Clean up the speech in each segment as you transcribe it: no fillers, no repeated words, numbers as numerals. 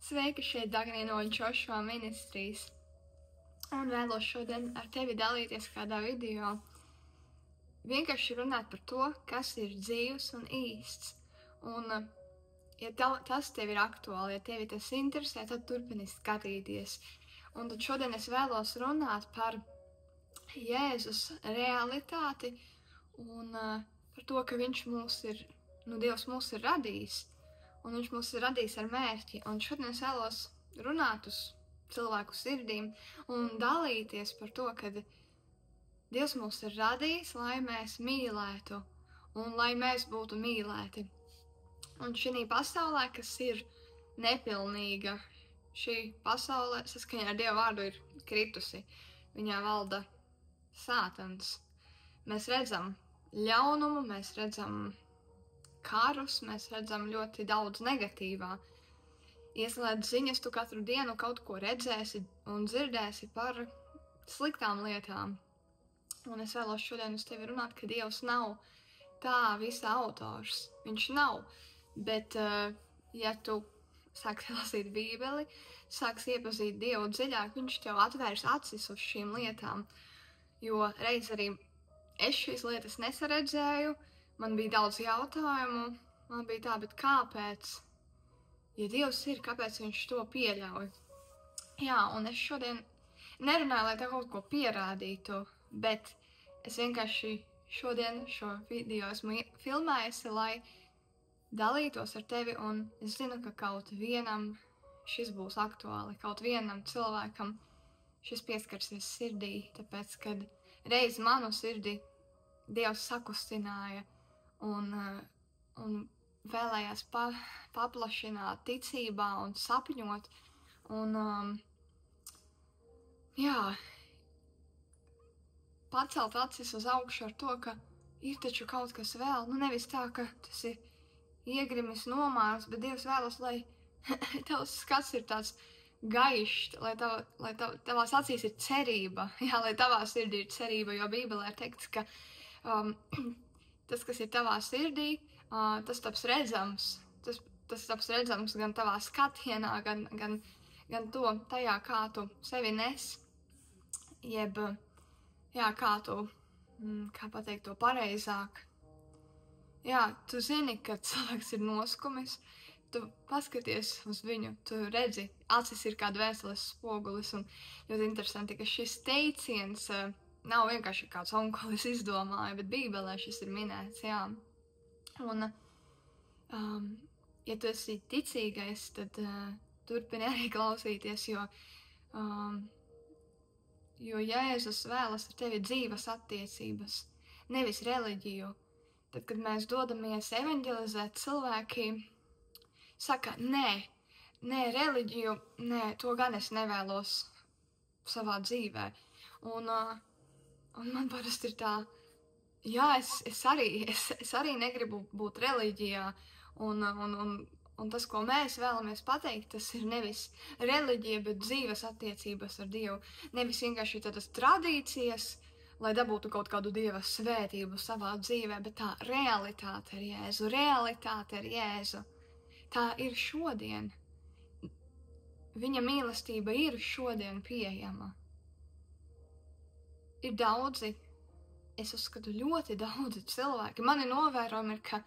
Sveika, šeit Dagnija no Joshua ministrijas. Un vēlos šodien ar tevi dalīties kādā video. Vienkārši runāt par to, kas ir dzīvs un īsts. Un, ja tas tev ir aktuāli, ja tevi tas interesē, tad turpini skatīties. Un tad šodien es vēlos runāt par Jēzus realitāti un par to, ka Dievs mūs ir radījis. Un viņš mūs ir radījis ar mērķi. Un šodien es vēlos runāt uz cilvēku sirdīm un dalīties par to, ka Dievs mūs ir radījis, lai mēs mīlētu un lai mēs būtu mīlēti. Un šī pasaulē, kas ir nepilnīga, šī pasaule saskaņā ar Dieva vārdu ir kritusi. Viņā valda Sātans. Mēs redzam ļaunumu, mēs redzam karus, mēs redzam ļoti daudz negatīvā. Ieslēdz ziņas, tu katru dienu kaut ko redzēsi un dzirdēsi par sliktām lietām. Un es vēlos šodien uz tevi runāt, ka Dievs nav tā visa autors. Viņš nav, bet ja tu sāksi lasīt Bībeli, sāksi iepazīt Dievu dziļāk, viņš tev atvērs acis uz šīm lietām. Jo reiz arī es šīs lietas nesaredzēju, man bija daudz jautājumu, man bija tā, bet kāpēc? Ja Dievs ir, kāpēc viņš to pieļauj? Jā, un es šodien nerunāju, lai tev kaut ko pierādītu, bet es vienkārši šodien šo video esmu filmējusi, lai dalītos ar tevi, un es zinu, ka kaut vienam šis būs aktuāli, kaut vienam cilvēkam šis pieskarsies sirdī, tāpēc, kad reiz manu sirdi Dievs sakustināja, un vēlējās paplašināt ticībā un sapņot. Un, pacelt acis uz augšu ar to, ka ir taču kaut kas vēl. Nevis tā, ka tas ir iegrimis nomārs, bet Dievs vēlas, lai tavs skats ir tāds gaišs, lai tavās acīs ir cerība. Jā, lai tavā sirdī ir cerība, jo Bībelē ir teikts, ka tas, kas ir tavā sirdī, tas taps redzams. Tas taps redzams gan tavā skatienā, gan tajā, kā tu sevi nes. Jeb, kā tu, kā pateikt to pareizāk. Jā, tu zini, ka cilvēks ir noskumis, tu paskaties uz viņu, tu redzi, acis ir kā dvēseles spogulis, un ļoti interesanti, ka šis teiciens nav vienkārši kāds onkulis izdomāja, bet Bībelē šis ir minēts, jā. Un, ja tu esi ticīgais, tad turpini arī klausīties, jo Jēzus vēlas ar tevi dzīves attiecības, nevis reliģiju. Tad, kad mēs dodamies evanģelizēt, cilvēki saka, nē, reliģiju, to gan es nevēlos savā dzīvē. Un man parasti ir tā, jā, es arī negribu būt reliģijā, un tas, ko mēs vēlamies pateikt, tas ir nevis reliģija, bet dzīves attiecības ar Dievu. Nevis vienkārši tādas tradīcijas, lai dabūtu kaut kādu Dieva svētību savā dzīvē, bet tā realitāte ar Jēzu. Tā ir šodien. Viņa mīlestība ir šodien pieejama. Ir daudzi, es uzskatu ļoti daudzi cilvēki. Mani novērojumi ir, ka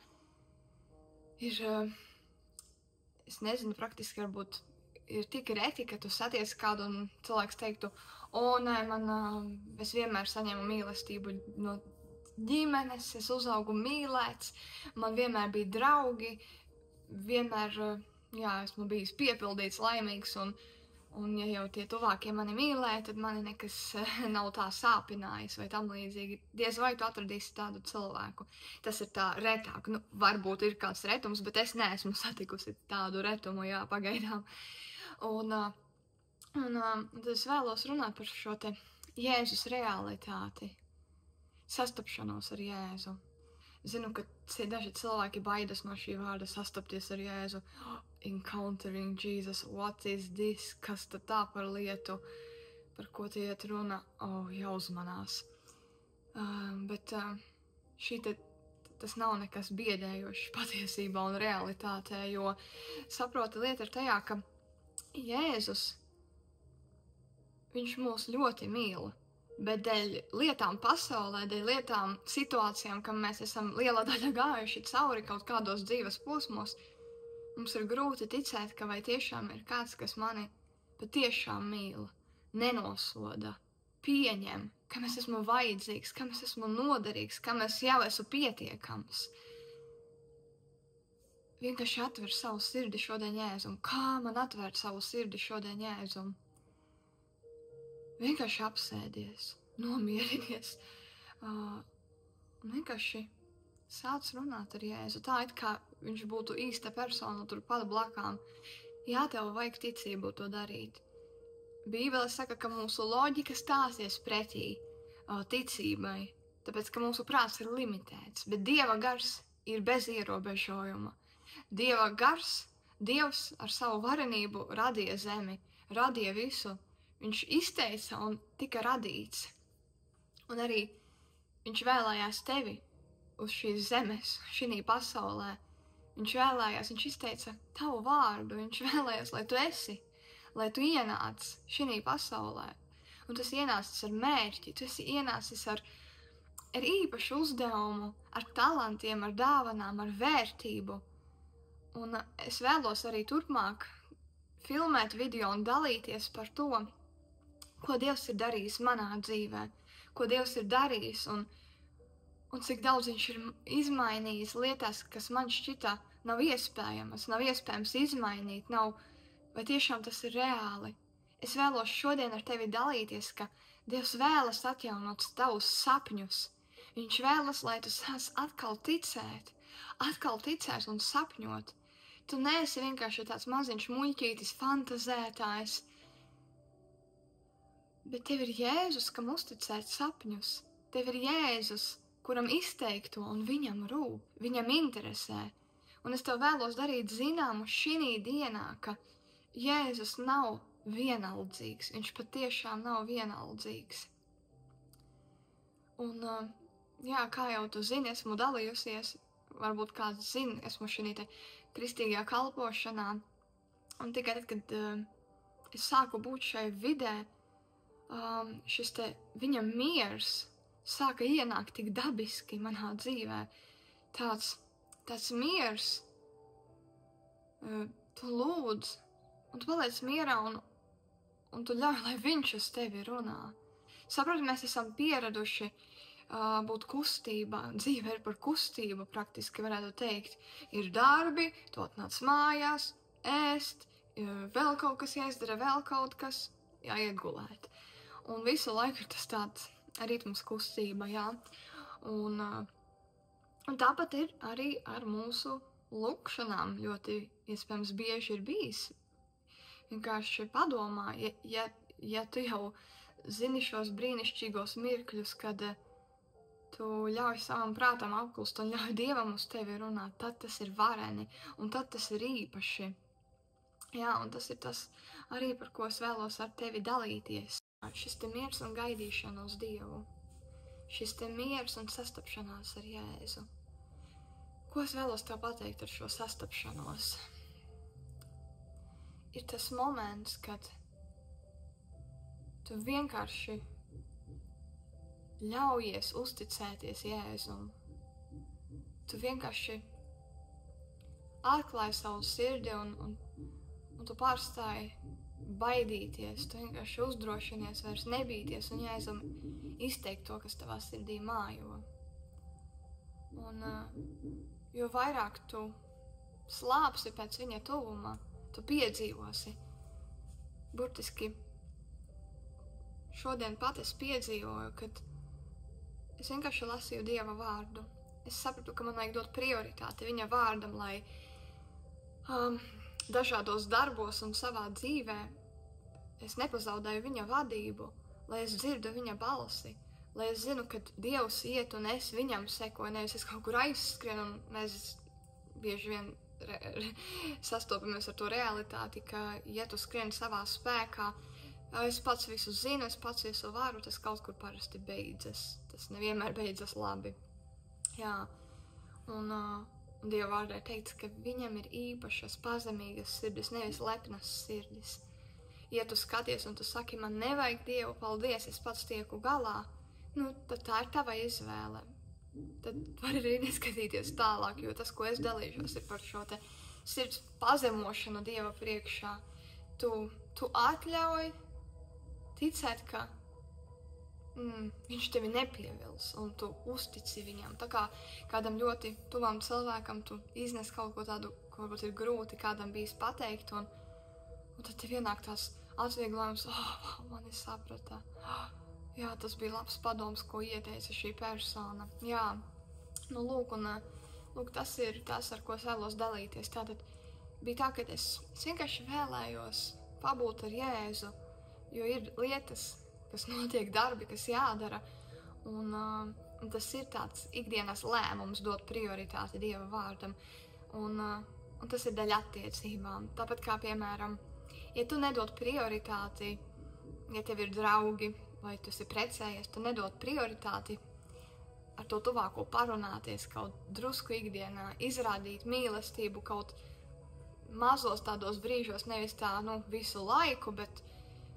es nezinu, praktiski varbūt ir tik reti, ka tu satiec kādu un cilvēks teiktu, nē, es vienmēr saņemu mīlestību no ģimenes, es uzaugu mīlēts, man vienmēr bija draugi, vienmēr, esmu bijis piepildīts, laimīgs, un ja jau tie tuvākie mani mīlēja, tad mani nekas nav tā sāpinājis vai tam līdzīgi. Diez vai tu atradīsi tādu cilvēku. Tas ir tā retāk. Varbūt ir kāds retums, bet es neesmu satikusi tādu retumu, pagaidām. Un tad es vēlos runāt par šo te Jēzus realitāti. Sastapšanos ar Jēzu. Zinu, ka daži cilvēki baidas no šī vārda sastapties ar Jēzu. Encountering Jesus, what is this? Kas tad tā par lietu, par ko te iet runa? Jāuzmanās. Bet tas nav nekas biedējošs patiesībā un realitātē, jo saproti lieta ir tajā, ka Jēzus, viņš mūs ļoti mīl, bet dēļ lietām pasaulē, dēļ lietām, situācijām, kam mēs esam liela daļa gājuši cauri kaut kādos dzīves posmos, mums ir grūti ticēt, ka vai tiešām ir kāds, kas mani patiešām mīl, nenosoda, pieņem, kam es esmu vajadzīgs, kam es esmu noderīgs, kam es jau esmu pietiekams. Vienkārši atver savu sirdi šodien Jēzum. Kā man atvērt savu sirdi šodien Jēzum? Vienkārši apsēdies, nomierinies. Vienkārši sāc runāt ar Jēzu. Tā it kā viņš būtu īsta persona turpat blakām. Jā, tev vajag ticību to darīt. Bībele saka, ka mūsu loģika stāsies pretī ticībai, tāpēc, ka mūsu prāts ir limitēts, bet Dieva gars ir bez ierobežojuma. Dieva gars, Dievs ar savu varenību radīja zemi, radīja visu. Viņš izteica un tika radīts. Un arī viņš vēlējās tevi uz šīs zemes, šī pasaulē. Viņš izteica tavu vārdu, viņš vēlējās, lai tu esi, lai tu ienāc šī pasaulē. Un tas ienācis ar mērķi, tu esi ienācis ar īpašu uzdevumu, ar talantiem, ar dāvanām, ar vērtību. Un es vēlos arī turpmāk filmēt video un dalīties par to, ko Dievs ir darījis manā dzīvē, ko Dievs ir darījis un cik daudz viņš ir izmainījis lietās, kas man šķita nav iespējams izmainīt, vai tiešām tas ir reāli. Es vēlos šodien ar tevi dalīties, ka Dievs vēlas atjaunot tavus sapņus. Viņš vēlas, lai tu sāc atkal ticēt un sapņot. Tu neesi vienkārši tāds maziņš muļķītis, fantazētājs, bet tev ir Jēzus, kam uzticēt sapņus. Tev ir Jēzus, kuram izteikt to un viņam rūp, viņam interesē. Un es tev vēlos darīt zināmu šī dienā, ka Jēzus nav vienaldzīgs, viņš patiešām nav vienaldzīgs. Un, jā, kā jau tu zini, esmu dalījusies, varbūt kāds zina, esmu šī te kristīgajā kalpošanā, un tikai tad, kad es sāku būt šai vidē, šis te viņa miers sāka ienākt tik dabiski manā dzīvē. Tāds miers, tu lūdz, un tu paliec mierā, un tu ļauj, lai viņš uz tevi runā. Saproti, mēs esam pieraduši būt kustībā, dzīve ir par kustību, praktiski varētu teikt. Ir darbi, tu atnāc mājās, ēst, vēl kaut kas jāizdara, vēl kaut kas jāiet gulēt. Un visu laiku ir tas tāds ritms kustība, jā. Un tāpat ir arī ar mūsu lūkšanām ļoti iespējams bieži ir bijis. Vienkārši padomā, ja tu jau zini šos brīnišķīgos mirkļus, kad tu ļauj savam prātam apklust un ļauj Dievam uz tevi runāt, tad tas ir vareni, un tad tas ir īpaši. Jā, un tas ir tas arī, par ko es vēlos ar tevi dalīties. Šis te miers un gaidīšana uz Dievu. Šis te miers un sastapšanās ar Jēzu. Ko es vēlos tev pateikt ar šo sastapšanos? Ir tas moments, kad tu vienkārši ļaujies uzticēties Jēzum. Tu vienkārši atklāji savu sirdi un tu pārstāji baidīties. Tu vienkārši uzdrošinies vairs nebīties un Jēzum izteikt to, kas tavā sirdī mājo. Un jo vairāk tu slāpsi pēc viņa tuvuma, tu piedzīvosi. Burtiski šodien pat es piedzīvoju, kad es vienkārši lasīju Dieva vārdu. Es sapratu, ka man vajag dot prioritāti viņa vārdam, lai dažādos darbos un savā dzīvē es nepazaudēju viņa vadību, lai es dzirdu viņa balsi, lai es zinu, ka Dievs iet un es viņam sekoju, nevis es kaut kur aizskrienu, un mēs bieži vien sastopamies ar to realitāti, ka, ja tu skrieni savā spēkā, es pats visu zinu, es pats visu varu, tas kaut kur parasti beidzas. Tas nevienmēr beidzas labi. Jā, un Un Dieva vārdā ir teikts, ka viņam ir īpašas, pazemīgas sirdis, nevis lepnas sirdis. Ja tu skaties un tu saki, man nevajag Dievu, paldies, es pats tieku galā, tad tā ir tava izvēle. Tad var arī neskatīties tālāk, jo tas, ko es dalīšos, ir par šo te sirds pazemošanu Dieva priekšā. Tu atļauj ticēt, ka viņš tevi nepievils, un tu uztici viņam. Tā kā kādam ļoti tuvam cilvēkam tu iznes kaut ko tādu, ko varbūt ir grūti kādam bijis pateikt, un tad tev ienāk tās atvieglojums, mani saprata. Jā, tas bija labs padoms, ko ieteica šī persona. Jā, lūk, tas ir tas, ar ko es vēlos dalīties. Tātad bija tā, ka es vienkārši vēlējos pabūt ar Jēzu, jo ir lietas, kas notiek, darbi, kas jādara, un tas ir tāds ikdienas lēmums dot prioritāti Dieva vārdam, un tas ir daļa attiecībām. Tāpat kā, piemēram, ja tu nedod prioritāti, ja tev ir draugi, vai tu esi precējies, tu nedod prioritāti ar to tuvāko parunāties kaut drusku ikdienā, izrādīt mīlestību kaut mazos tādos brīžos, nevis tā, visu laiku, bet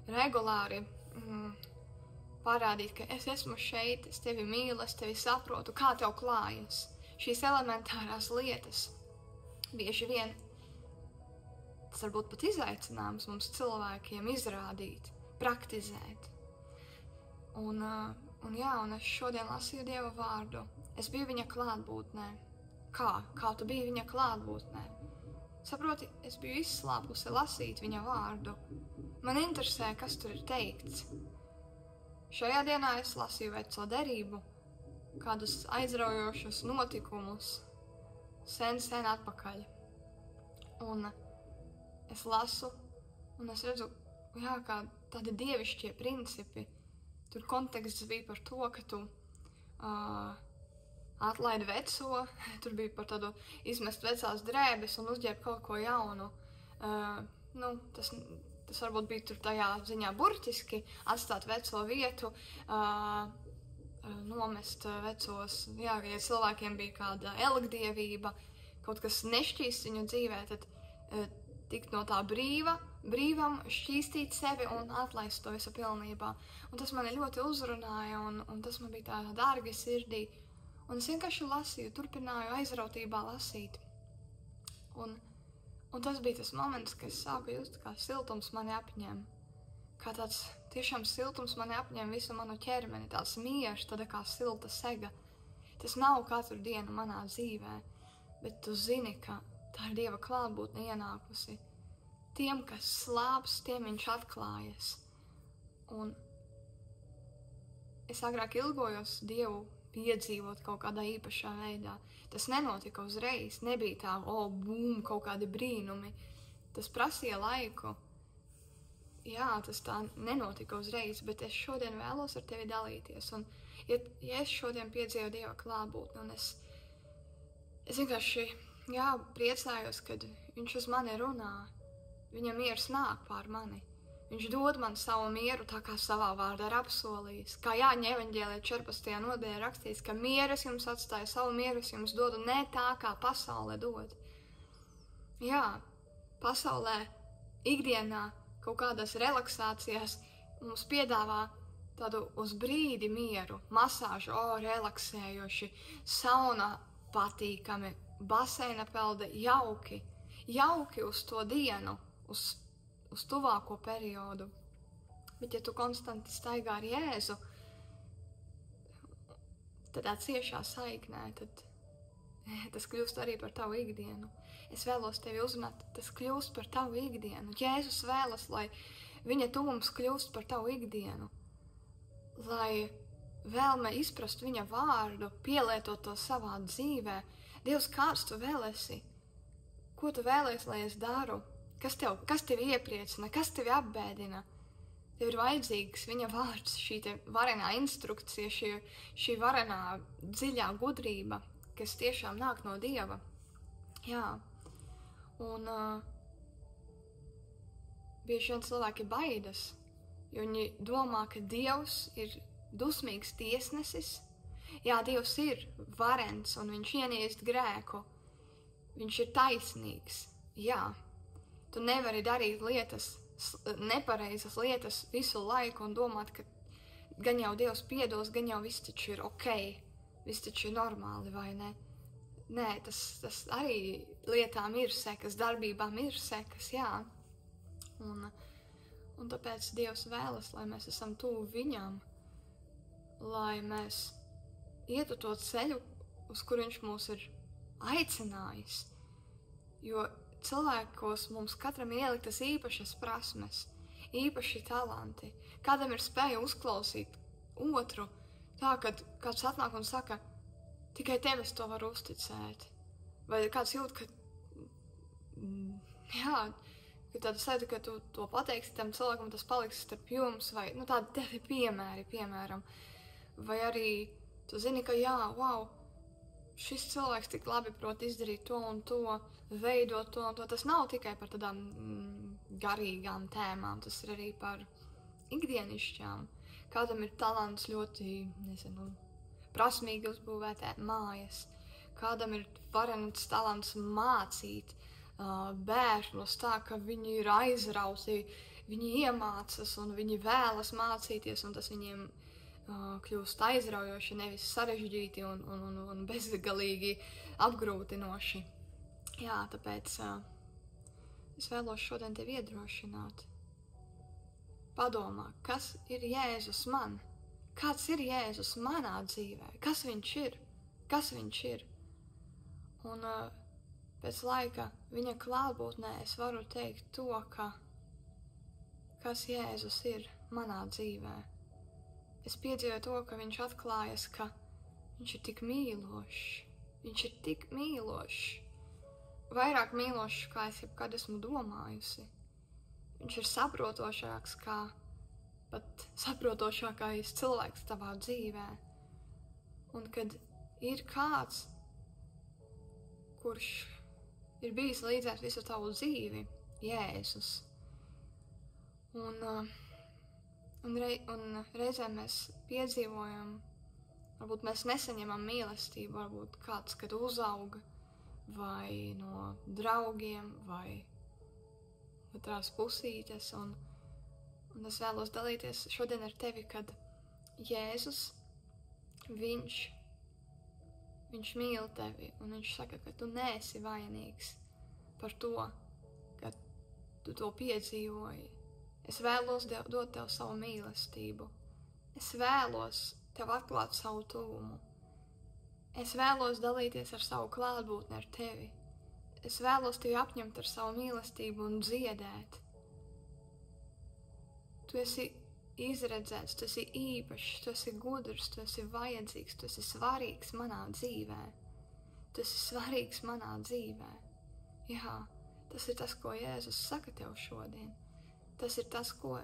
regulāri parādīt, ka es esmu šeit, es tevi mīlu, es tevi saprotu, kā tev klājas. Šīs elementārās lietas bieži vien tas varbūt pat izaicinājums mums cilvēkiem izrādīt, praktizēt. Un es šodien lasīju Dieva vārdu. Es biju viņa klātbūtnē. Kā tu biji viņa klātbūtnē? Saproti, es biju izslāpusi lasīt viņa vārdu. Man interesē, kas tur ir teikts. Šajā dienā es lasīju veco derību, kādus aizraujošus notikumus, sen atpakaļ. Un es lasu, un es redzu, kā tādi dievišķie principi. Tur konteksts bija par to, ka tu atlaidi veco, tur bija par tādu izmest vecās drēbes un uzģērbt kaut ko jaunu. Tas varbūt bija tur tajā ziņā burtiski, atstāt veco vietu, nomest vecos, ja cilvēkiem bija kāda elgdievība, kaut kas nešķīst viņu dzīvē, tad tikt no tā brīvam, šķīstīt sevi un atlaist to visu pilnībā. Un tas mani ļoti uzrunāja, un tas man bija tā dārgi sirdī. Un es vienkārši lasīju, turpināju aizrautībā lasīt. Un tas bija tas moments, kad es sāku just, kā siltums mani apņem. Kā tāds tiešām siltums mani apņem visu manu ķermeni, tāds miers, tāda kā silta sega. Tas nav katru dienu manā dzīvē, bet tu zini, ka tā ir Dieva klātbūtne ienākusi. Tiem, kas slāps, tiem viņš atklājas. Un es agrāk ilgojos Dievu piedzīvot kaut kādā īpašā veidā. Tas nenotika uzreiz, nebija tā, kaut kādi brīnumi. Tas prasīja laiku. Jā, tas tā nenotika uzreiz, bet es šodien vēlos ar tevi dalīties. Un ja es šodien piedzīvoju Dieva klātbūtni, un es vienkārši, priecājos, kad viņš uz mani runā. Viņa miers nāk pār mani. Viņš dod man savu mieru, tā kā savā vārdā ir apsolījis. Kā Jāņa evaņģēlijā 14. nodaļā rakstīts, ka mieru es jums atstāju, savu mieru es jums dodu, ne tā, kā pasaulē dod. Jā, pasaulē ikdienā kaut kādās relaksācijās mums piedāvā tādu uz brīdi mieru, masāžu, relaksējoši, sauna patīkami, baseina pelde jauki uz to dienu, uz tuvāko periodu. Bet ja tu konstanti staigā ar Jēzu, tādā ciešā saiknē, tad tas kļūst arī par tavu ikdienu. Es vēlos tevi uzrunāt, tas kļūst par tavu ikdienu. Jēzus vēlas, lai viņa tuvums kļūst par tavu ikdienu. Lai vēlme izprast viņa vārdu, pielietot to savā dzīvē. Dievs, kāds tu vēl esi? Ko tu vēlies, lai es daru? Kas tevi iepriecina? Kas tevi apbēdina? Tev ir vajadzīgs viņa vārds, šī te varenā instrukcija, šī varenā dziļā gudrība, kas tiešām nāk no Dieva. Jā. Un bieži vien cilvēki baidas, jo viņi domā, ka Dievs ir dusmīgs tiesnesis. Jā, Dievs ir varens un viņš ienīst grēku. viņš ir taisnīgs. Jā, tu nevari darīt nepareizas lietas visu laiku un domāt, ka gan jau Dievs piedos, gan jau viss taču ir ok, viss taču ir normāli, vai ne? Nē, tas arī lietām ir sekas, darbībām ir sekas, jā. Un tāpēc Dievs vēlas, lai mēs esam tuvu viņam, lai mēs ietu to ceļu, uz kur viņš mūs ir aicinājis. Jo cilvēkos mums katram ieliktas īpašas prasmes, īpaši talanti. Kādam ir spēja uzklausīt otru, tā, kad kāds atnāk un saka, tikai tev es to varu uzticēt. Vai kāds jūt, ka tāda sajūta, ka tu to pateiksi tam cilvēkam, tas paliks starp jums, vai tādi piemēri, piemēram. Vai arī tu zini, ka šis cilvēks tik labi prot izdarīt to un to, veidot to un to. Tas nav tikai par tādām garīgām tēmām, tas ir arī par ikdienišķām. Kādam ir talants ļoti, prasmīgi uzbūvēt mājas. Kādam ir varens talants mācīt bērnus tā, ka viņi ir aizrauti, viņi iemācas un viņi vēlas mācīties, un tas viņiem kļūst aizraujoši, nevis sarežģīti un bezgalīgi apgrūtinoši. Jā, tāpēc es vēlos šodien tevi iedrošināt. Padomā, kas ir Jēzus man? Kāds ir Jēzus manā dzīvē? Kas viņš ir? Kas viņš ir? Un pēc laika viņa klātbūtnē es varu teikt to, kas Jēzus ir manā dzīvē. Es piedzīvoju to, ka viņš atklājas, ka viņš ir tik mīlošs. Viņš ir tik mīlošs. Vairāk mīlošs, kā es jebkad esmu domājusi. Viņš ir saprotošāks, kā pat saprotošākais cilvēks tavā dzīvē. Un kad ir kāds, kurš ir bijis līdzēs visu tavu dzīvi, Jēzus. Un reizēm mēs piedzīvojam, varbūt mēs nesaņemam mīlestību, varbūt kāds, kad uzauga, vai no draugiem, vai otrās pusītes, un es vēlos dalīties šodien ar tevi, kad Jēzus, viņš mīl tevi, un viņš saka, ka tu neesi vainīgs par to, ka tu to piedzīvoji. Es vēlos dot tev savu mīlestību. Es vēlos tev atklāt savu tuvumu. Es vēlos dalīties ar savu klātbūtni ar tevi. Es vēlos tevi apņemt ar savu mīlestību un dziedēt. Tu esi izredzēts, tu esi īpašs, tu esi gudrs, tu esi vajadzīgs, tu esi svarīgs manā dzīvē. Tu esi svarīgs manā dzīvē. Jā, tas ir tas, ko Jēzus saka tev šodien. Tas ir tas, ko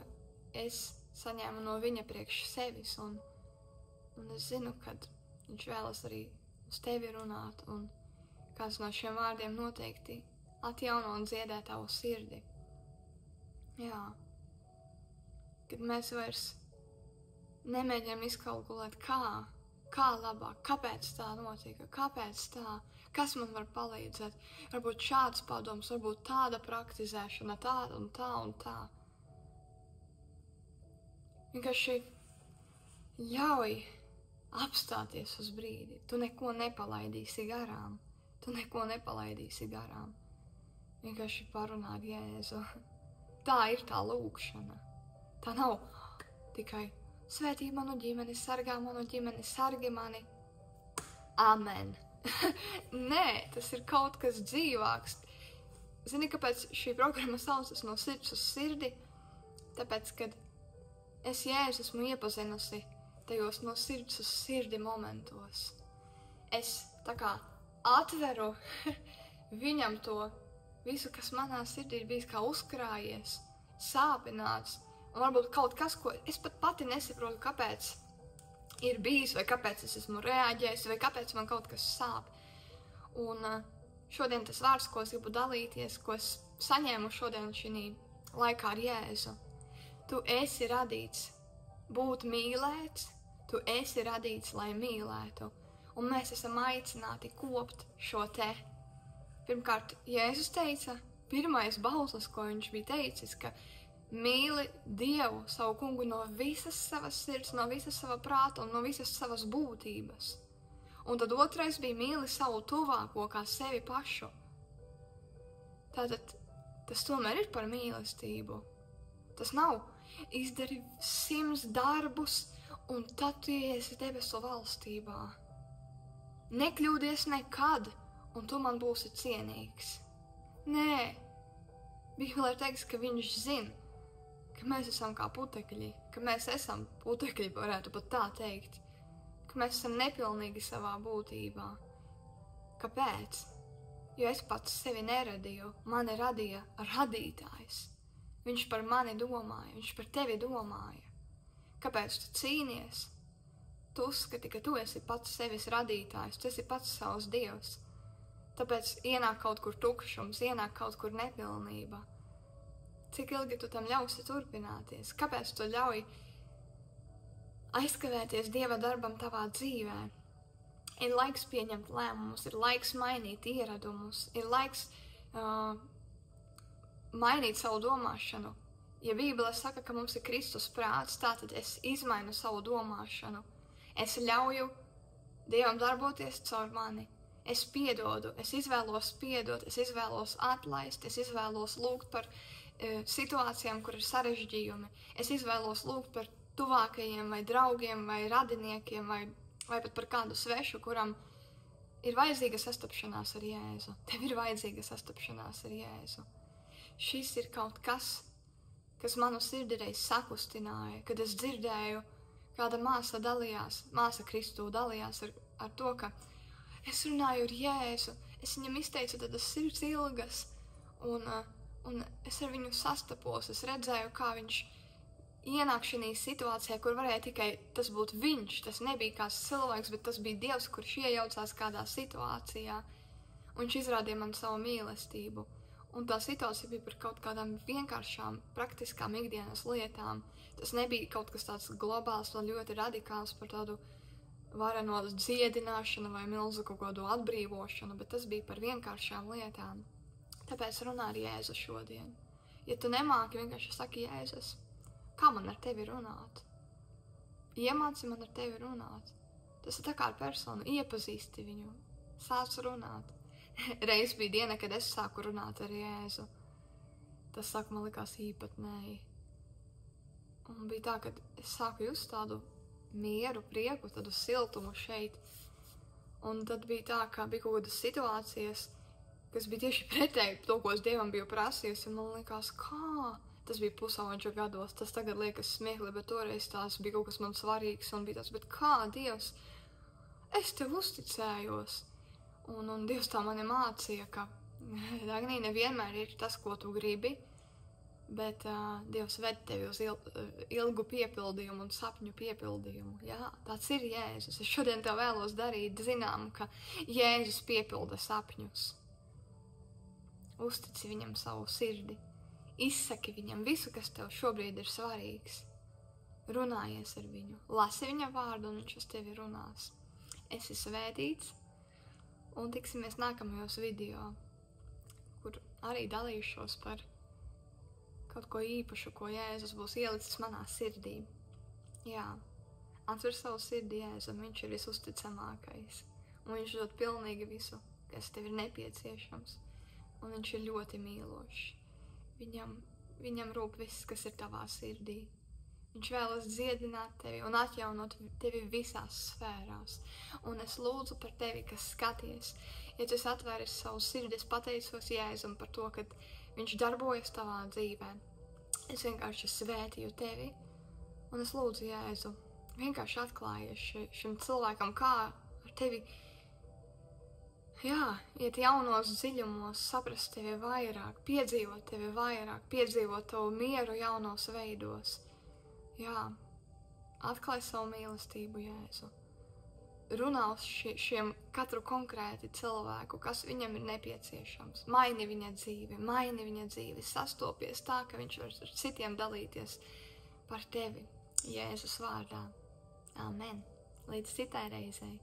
es saņēmu no viņa priekš sevis, un es zinu, ka viņš vēlas arī uz tevi runāt, un kāds no šiem vārdiem noteikti atjauno un dziedē tavu sirdi. Jā, kad mēs vairs nemēģinām izkalkulēt, kā labāk, kāpēc tā notika, kāpēc tā, kas man var palīdzēt, varbūt šāds padoms, varbūt tāda praktizēšana, tāda un tā un tā. Vienkārši ļauj apstāties uz brīdi. Tu neko nepalaidīsi garām. Vienkārši parunā ar Jēzu. Tā ir tā lūkšana. Tā nav tikai svētī manu ģimeni, sargā manu ģimeni, sargi mani. Amen. Nē, tas ir kaut kas dzīvāks. Zini, kāpēc šī programma saucas no sirds uz sirdi? Tāpēc, kad es Jēzu esmu iepazinusi tajos no sirds uz sirdi momentos. Es tā kā atveru viņam to visu, kas manā sirdī ir bijis kā uzkrājies, sāpināts, un varbūt kaut kas, ko es pat pati nesaprotu, kāpēc ir bijis, vai kāpēc es esmu reaģējis, vai kāpēc man kaut kas sāp. Un šodien tas vārds, ko es gribu dalīties, ko es saņēmu šodien šī laikā ar Jēzu. Tu esi radīts būt mīlēts, tu esi radīts, lai mīlētu, un mēs esam aicināti kopt šo te Pirmkārt, Jēzus teica, pirmais bauslis, ko viņš bija teicis, ka mīli Dievu, savu kungu no visas savas sirds, no visas sava prāta un no visas savas būtības. Un tad otrais bija mīli savu tuvāko kā sevi pašu. Tātad tas tomēr ir par mīlestību. Tas nav izdari 100 darbus un tad tu iesi debesu valstībā. Nekļūdies nekad un tu man būsi cienīgs. Nē, Bībelē ir teikts, ka viņš zina, ka mēs esam kā putekļi, ka mēs esam putekļi, varētu pat tā teikt, ka mēs esam nepilnīgi savā būtībā. Kāpēc? Jo es pats sevi neradīju, mani radīja radītājs. Viņš par mani domāja, viņš par tevi domāja. Kāpēc tu cīnies? Tu uzskati, ka tu esi pats sevis radītājs, tu esi pats savs Dievs. Tāpēc ienāk kaut kur tukšums, ienāk kaut kur nepilnība. Cik ilgi tu tam ļausi turpināties? Kāpēc tu ļauj aizkavēties Dieva darbam tavā dzīvē? Ir laiks pieņemt lēmumus, ir laiks mainīt ieradumus, ir laiks mainīt savu domāšanu. Ja Bībele saka, ka mums ir Kristus prāts, tātad es izmainu savu domāšanu. Es ļauju Dievam darboties caur mani. Es piedodu, es izvēlos piedot, es izvēlos atlaist, es izvēlos lūgt par situācijām, kur ir sarežģījumi. Es izvēlos lūgt par tuvākajiem vai draugiem vai radiniekiem vai pat par kādu svešu, kuram ir vajadzīga sastapšanās ar Jēzu. Tev ir vajadzīga sastapšanās ar Jēzu. Šis ir kaut kas, kas manu sirdi reiz sakustināja, kad es dzirdēju, kāda māsa Kristū dalījās ar to, ka es runāju ar Jēzu, es viņam izteicu tādas sirds ilgas, un es ar viņu sastapos, es redzēju, kā viņš ienāk šajā situācijā, kur varēja tikai tas būt viņš, tas nebija kāds cilvēks, bet tas bija Dievs, kurš iejaucās kādā situācijā, un viņš izrādīja man savu mīlestību. Un tā situācija bija par kaut kādām vienkāršām, praktiskām ikdienas lietām. Tas nebija kaut kas tāds globāls un ļoti radikāls par tādu vareno dziedināšanu vai milzu kaut kādu atbrīvošanu, bet tas bija par vienkāršām lietām. Tāpēc runā ar Jēzu šodien. Ja tu nemāki, vienkārši saki, Jēzus, kā man ar tevi runāt? Iemāci man ar tevi runāt. Tas ir tā kā ar personu, iepazīsti viņu, sāc runāt. Reiz bija diena, kad es sāku runāt ar Jēzu. Tas saka, man likās īpatnēji. Un bija tā, ka es sāku just tādu mieru, prieku, tādu siltumu šeit. Un tad bija tā, ka bija kaut kādas situācijas, kas bija tieši pretēji to, ko es Dievam biju prasījusi. Un man likās, kā? Tas bija pusauģa gados, tas tagad liekas smieklīgi, bet toreiz tās bija kaut kas man svarīgs. Un bija tas, bet kā, Dievs, es tev uzticējos. Un Dievs tā mani mācīja, ka Dagnī nevienmēr ir tas, ko tu gribi, bet Dievs ved tevi uz ilgu piepildījumu un sapņu piepildījumu. Jā, tāds ir Jēzus. Es šodien tev vēlos darīt zinām, ka Jēzus piepilda sapņus. Uztici viņam savu sirdi. Izsaki viņam visu, kas tev šobrīd ir svarīgs. Runājies ar viņu. Lasi viņa vārdu un viņš uz tevi runās. Esi svētīts. Un tiksimies nākamajos video, kur arī dalīšos par kaut ko īpašu, ko Jēzus būs ielicis manā sirdī. Jā, atver savu sirdi Jēzum, viņš ir visusticamākais. Un viņš dod pilnīgi visu, kas tev ir nepieciešams. Un viņš ir ļoti mīlošs. Viņam rūp viss, kas ir tavā sirdī. Viņš vēlas dziedināt tevi un atjaunot tevi visās sfērās. Un es lūdzu par tevi, kas skaties. Ja tu esi atvēris savu sirdi, es pateicos Jēzum par to, ka viņš darbojas tavā dzīvē. Es vienkārši svētīju tevi. Un es lūdzu Jēzu, vienkārši atklājies šim cilvēkam, kā ar tevi, iet jaunos dziļumos, saprast tevi vairāk, piedzīvot tevi vairāk, piedzīvot tavu mieru jaunos veidos. Jā, atklāj savu mīlestību, Jēzu. Runā uz šiem katru konkrēti cilvēku, kas viņam ir nepieciešams. Maini viņa dzīvi, sastopies tā, ka viņš var ar citiem dalīties par tevi, Jēzus vārdā. Amen. Līdz citai reizei.